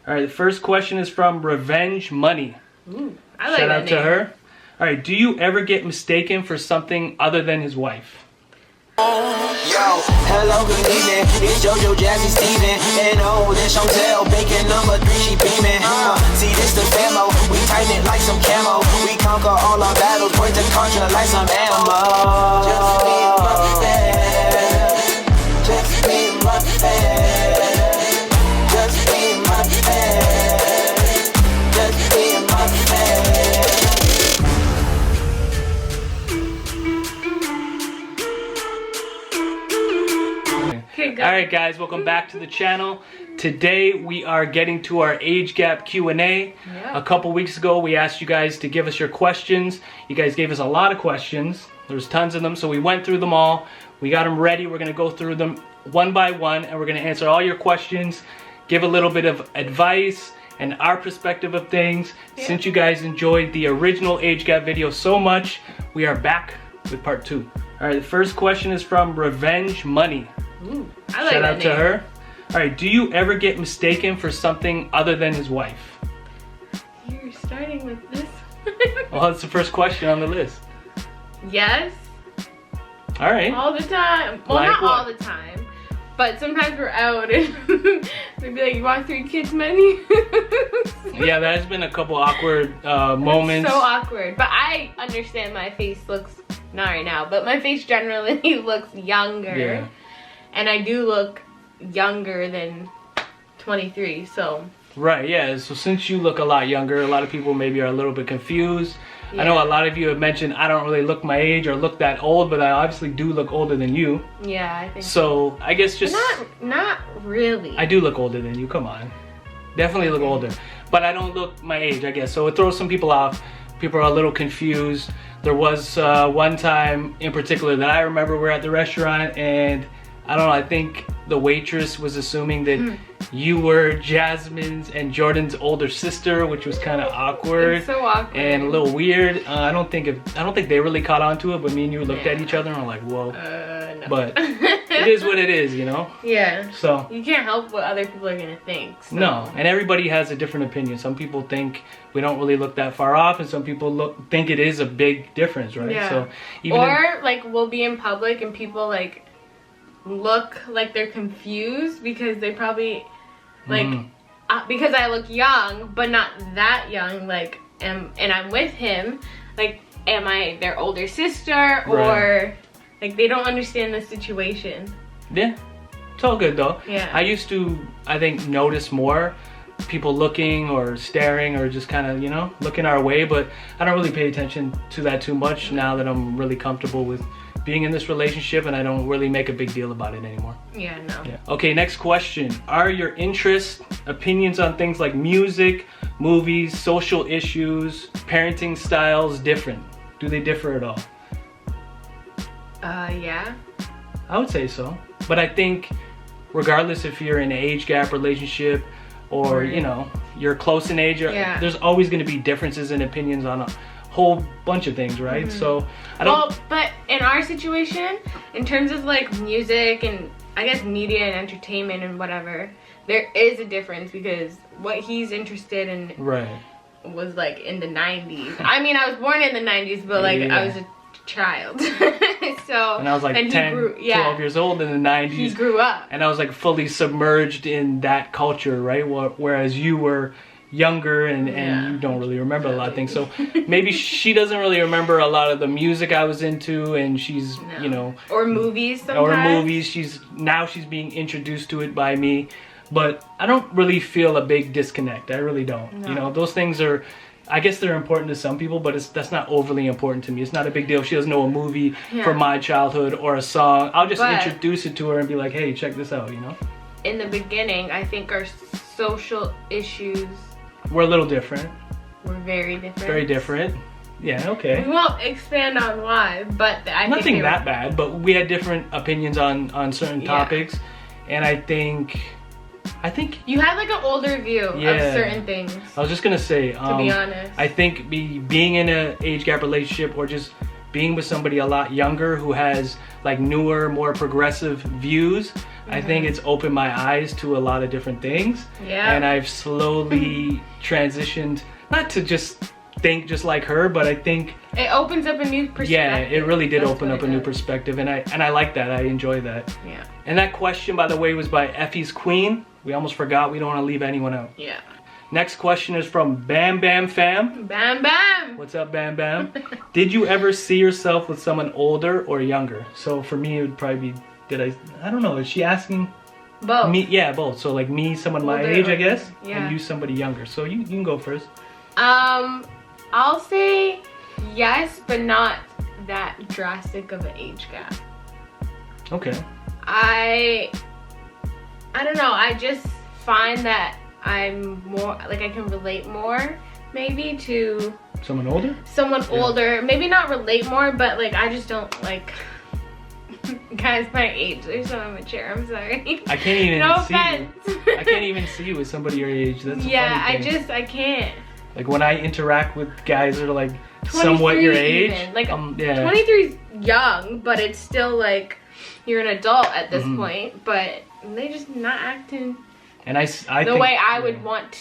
All right, the first question is from Revenge Money. Ooh, I like Shout that out to name. her. All right, do you ever get mistaken for something other than his wife? Yo, hello, good evening. It's JoJo, Jazzy, Steven. And oh, this Shontel, bacon number 3, she beaming. See, this the famo. We tighten it like some camo. We conquer all our battles, point to contra like some ammo. Just me and my bed. Just me and my bed. Just me and my bed. Just me and my bed. Alright guys, welcome back to the channel. Today we are getting to our age gap Q&A. Yeah. A couple weeks ago we asked you guys to give us your questions. You guys gave us a lot of questions. There's tons of them, so we went through them all. We got them ready. We're going to go through them one by one and we're going to answer all your questions, give a little bit of advice and our perspective of things. Yeah. Since you guys enjoyed the original age gap video so much, we are back with part 2. Alright, the first question is from Revenge Money. Ooh, I like Shout that out to name. her. All right, do you ever get mistaken for something other than his wife? You're starting with this. Well, that's the first question on the list. Yes, All right. all the time. Well, Like not what? all the time, but sometimes we're out and they'd be like, "You want 3 kids menu?" Yeah, there's been a couple awkward moments. So awkward. But I understand my face looks, not right now, but my face generally looks younger. Yeah. And I do look younger than 23, so. Right, yeah. So since you look a lot younger, a lot of people maybe are a little bit confused. Yeah. I know a lot of you have mentioned I don't really look my age or look that old, but I obviously do look older than you. Yeah, I think So I guess just... Not really. I do look older than you, come on. Definitely look older. But I don't look my age, I guess. So it throws some people off. People are a little confused. There was one time in particular that I remember we're at the restaurant and I don't know, I think the waitress was assuming that you were Jasmine's and Jordan's older sister, which was kind of awkward. It's so awkward. And a little weird. I don't think they really caught on to it, but me and you looked at each other and were like, whoa. No. But it is what it is, you know? Yeah. So You can't help what other people are gonna think. So. no, and everybody has a different opinion. Some people think we don't really look that far off, and some people think it is a big difference, right? Yeah. So even Or like we'll be in public and people like look like they're confused because they probably like because I look young but not that young, like and I'm with him, like am I their older sister or Right. like they don't understand the situation. yeah, it's all good though. Yeah. I used to, I think, notice more people looking or staring or just kind of, you know, looking our way, but I don't really pay attention to that too much now that I'm really comfortable with being in this relationship and I don't really make a big deal about it anymore. Yeah, no. Yeah. Okay, next question. Are your interests, opinions on things like music, movies, social issues, parenting styles different? Do they differ at all? Yeah. I would say so. But I think regardless if you're in an age gap relationship or, Right. you know, you're close in age, Yeah. there's always going to be differences in opinions on a whole bunch of things, right? So I don't... Well, but in our situation, in terms of like music and I guess media and entertainment and whatever, there is a difference because what he's interested in Right. was like in the 90s. I mean, I was born in the 90s, but like Yeah. I was a child. So And I was like and 10, 12 years old in the 90s. He grew up. And I was like fully submerged in that culture, right? Whereas you were younger and you don't really remember a lot of things. So maybe she doesn't really remember a lot of the music I was into, and she's, you know, or movies sometimes. or movies. She's being introduced to it by me, but I don't really feel a big disconnect. I really don't. No. You know, those things are, I guess they're important to some people, but that's not overly important to me. It's not a big deal if she doesn't know a movie from my childhood or a song. I'll just introduce it to her and be like, hey, check this out, you know? In the beginning, I think our social issues We're a little different. were very different. Very different. Yeah, We okay. won't expand on why, but I Nothing think they that were, bad, but we had different opinions on certain topics. And I think you had like an older view of certain things. I was just gonna say, To be honest. I think being in an age gap relationship or just being with somebody a lot younger who has like newer, more progressive views, I think it's opened my eyes to a lot of different things. Yeah. And I've slowly transitioned, not to just think just like her, but I think it opens up a new perspective. Yeah, it really did That's open what up it a new does. perspective, and I like that. I enjoy that. Yeah. And that question, by the way, was by Effie's Queen. We almost forgot. We don't want to leave anyone out. Yeah. Next question is from Bam Bam Fam. Bam Bam. What's up, Bam Bam? Did you ever see yourself with someone older or younger? So for me, it would probably be, I don't know, is she asking? Both. Me, yeah, both. So like me, someone my Older age, or I guess, yeah. and you, somebody younger. So you can go first. I'll say yes, but not that drastic of an age gap. Okay. I don't know, I just find that I'm more, like I can relate more maybe to Someone older? someone older. Maybe not relate more, but like I just don't like guys my age. They're so immature, I'm sorry. I can't even no see offense. you. I can't even see you with somebody your age. That's a Yeah, funny thing. I can't. Like when I interact with guys that are like somewhat your age, even. Like yeah. 23 is young, but it's still like you're an adult at this Mm-hmm. point. But they just not acting And I the think, way I would want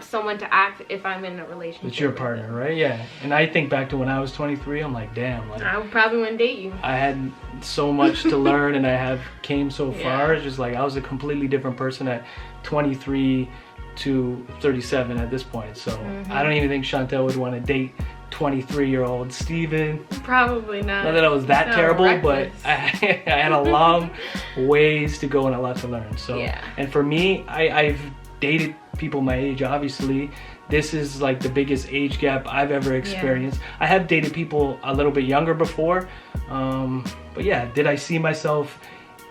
someone to act if I'm in a relationship. It's your with partner, them. right? Yeah. And I think back to when I was 23, I'm like, damn, like I probably wouldn't date you. I had so much to learn and I have came so Yeah. far. It's just like I was a completely different person at 23 to 37 at this point. So I don't even think Shontel would want to date 23-year-old Steven. Probably not. Not that I was that No, terrible, reckless. but I had a long ways to go and a lot to learn. So, Yeah. and for me, I've dated people my age, obviously. This is like the biggest age gap I've ever experienced. I have dated people a little bit younger before. But yeah, did I see myself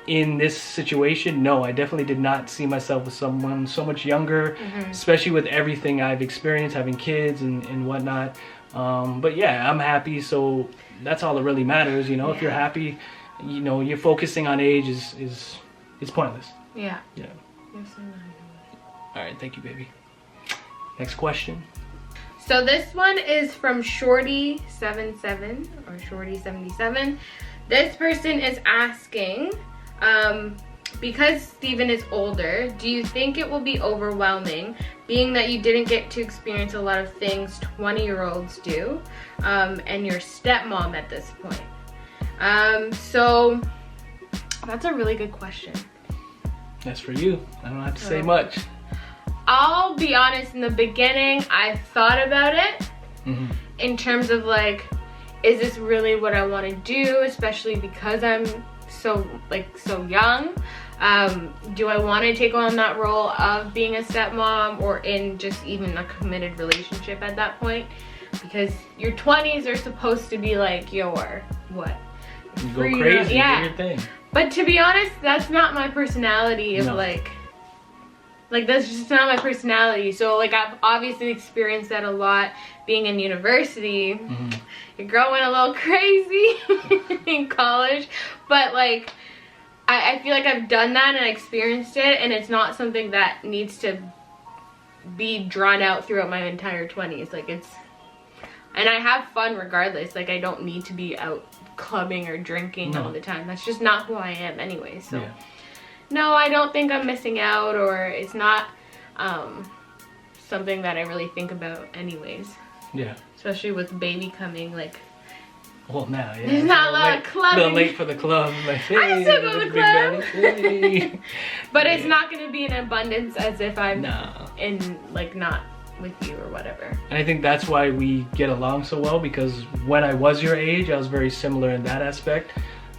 in this situation? No, I definitely did not see myself with someone so much younger, especially with everything I've experienced, having kids and whatnot. But yeah, I'm happy, so that's all that really matters, you know. If you're happy, you know, you're focusing on age is pointless. Yeah. Yeah. Yes, I know. All right, thank you, baby. Next question. So this one is from Shorty77 or Shorty77. This person is asking, because Steven is older, do you think it will be overwhelming, being that you didn't get to experience a lot of things 20-year-olds do, and your stepmom at this point? So that's a really good question. That's for you. I don't have to say much. I'll be honest, in the beginning, I thought about it in terms of like, is this really what I want to do, especially because I'm so young? Do I want to take on that role of being a stepmom, or in just even a committed relationship at that point? Because your 20s are supposed to be like your what? You go crazy, yeah. do your thing. But to be honest, that's not my personality of like that's just not my personality. So like I've obviously experienced that a lot being in university. You're growing a little crazy in college, but like I feel like I've done that and I experienced it, and it's not something that needs to be drawn out throughout my entire 20s. Like and I have fun regardless. Like I don't need to be out clubbing or drinking all the time. That's just not who I am anyway. So no, I don't think I'm missing out, or it's not something that I really think about anyways. Yeah. Especially with baby coming, like. Well, now, yeah. There's not a lot of clubbing. A little late for the club. Like, hey, I still go to the big club. baddie, hey. But it's not going to be in abundance as if I'm No. in, like, not with you or whatever. And I think that's why we get along so well, because when I was your age, I was very similar in that aspect.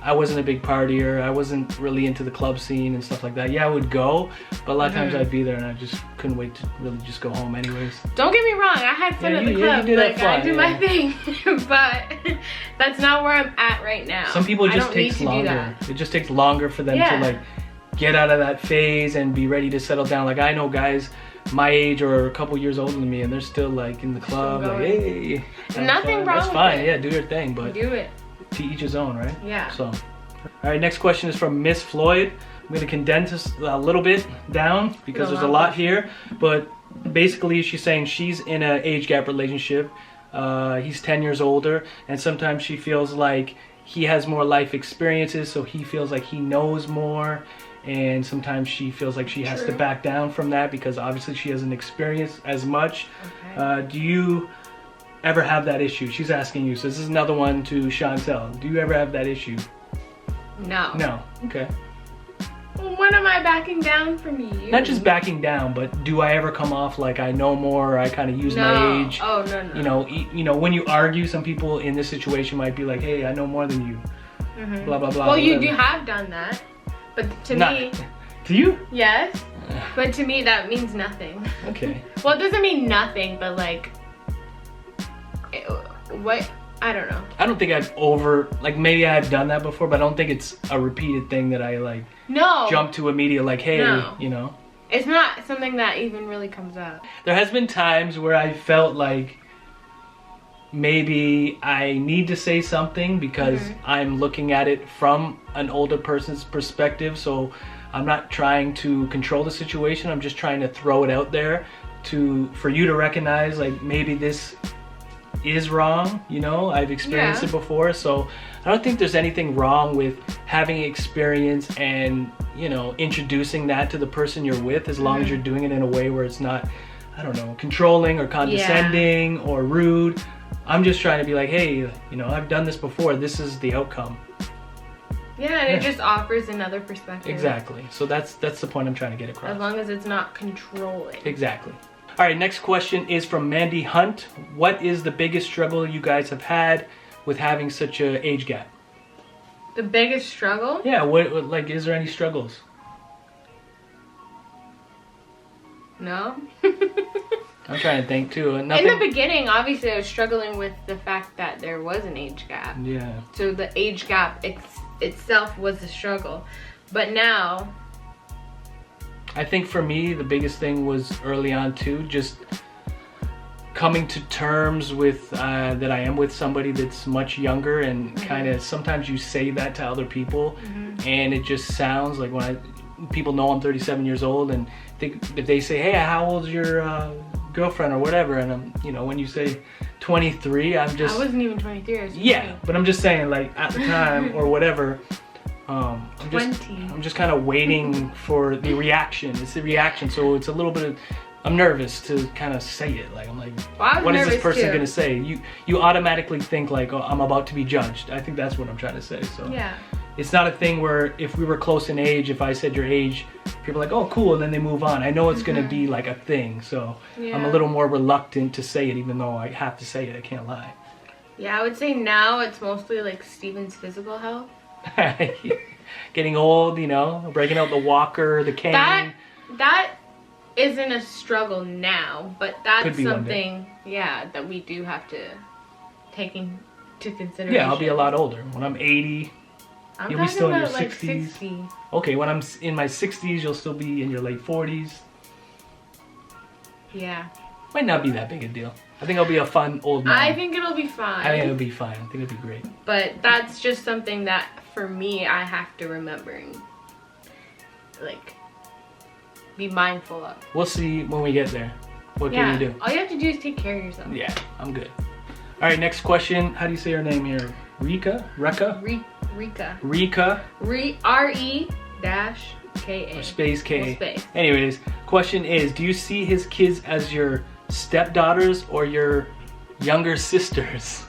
I wasn't a big partier. I wasn't really into the club scene and stuff like that. Yeah, I would go, but a lot of times I'd be there and I just couldn't wait to really just go home anyways. Don't get me wrong, I had fun at the club. you did like, have fun, I do my thing. But that's not where I'm at right now. Some people, it I just don't need takes to do longer. that. It just takes longer for them to like get out of that phase and be ready to settle down. Like I know guys my age or a couple years older than me, and they're still like in the club, like hey. Nothing wrong That's with fine. it. Yeah, do your thing, but Do it. to each his own, right? Yeah. So, all right, next question is from Miss Floyd. I'm gonna condense this a little bit down because there's a lot here, but basically she's saying she's in an age gap relationship. He's 10 years older, and sometimes she feels like he has more life experiences, so he feels like he knows more, and sometimes she feels like she has to back down from that because obviously she hasn't experienced as much. Okay. Do you ever have that issue? She's asking you, so this is another one to Shontel. Do you ever have that issue? No. No. Okay. When am I backing down from you? Not just backing down, but do I ever come off like I know more, or I kind of use my age? Oh, no. You know, when you argue, some people in this situation might be like, hey, I know more than you. Blah, blah, blah. Well, you whatever. have done that. But to me... To you? Yes. But to me, that means nothing. Okay. Well, it doesn't mean nothing, but like... What? I don't know. I don't think maybe I've done that before, but I don't think it's a repeated thing that I like jump to immediately like, hey, you know. It's not something that even really comes up. There has been times where I felt like maybe I need to say something because I'm looking at it from an older person's perspective, so I'm not trying to control the situation. I'm just trying to throw it out there for you to recognize like maybe this is wrong, you know. I've experienced it before, so I don't think there's anything wrong with having experience and, you know, introducing that to the person you're with, as long as you're doing it in a way where it's not, I don't know, controlling or condescending or rude. I'm just trying to be like, hey, you know, I've done this before, this is the outcome. Yeah, and it just offers another perspective. Exactly. So that's the point I'm trying to get across. As long as it's not controlling. Exactly. All right, next question is from Mandy Hunt. What is the biggest struggle you guys have had with having such an age gap? The biggest struggle? Yeah, what like, is there any struggles? No. I'm trying to think too. Nothing. In the beginning, obviously, I was struggling with the fact that there was an age gap. Yeah. So the age gap itself was a struggle. But now... I think for me, the biggest thing was early on too, just coming to terms with that I am with somebody that's much younger, and kind of sometimes you say that to other people and it just sounds like when people know I'm 37 years old, and if they say, hey, how old's your girlfriend or whatever, and I'm, you know, when you say 23, I'm just... I wasn't even 23. I was 20. But I'm just saying, like, at the time or whatever, I'm just kind of waiting for the reaction. It's the reaction, so it's a little bit of... I'm nervous to kind of say it. Like, I'm like, what is this person gonna say? You automatically think like, oh, I'm about to be judged. I think that's what I'm trying to say. So yeah, it's not a thing where if we were close in age, if I said your age, people are like, oh, cool, and then they move on. I know it's gonna be like a thing, so I'm a little more reluctant to say it, even though I have to say it. I can't lie. Yeah, I would say now it's mostly like Steven's physical health. Getting old, you know, breaking out the walker, the cane. That isn't a struggle now, but that's something, that we do have to take into consideration. Yeah, I'll be a lot older. When I'm 80, you'll be still in your 60s. Like 60. Okay, when I'm in my 60s, you'll still be in your late 40s. Yeah. Might not be that big a deal. I think I'll be a fun old man. I think it'll be fine. I think it'll be fine. I think it'll be great. But that's just something that, for me, I have to remember and, like, be mindful of. We'll see when we get there. What can you do? All you have to do is take care of yourself. Yeah, I'm good. All right, next question. How do you say her name here? Rika? Rika. R-E-K-A. Or space K. Well, space. Anyways, question is, do you see his kids as your stepdaughters or your younger sisters?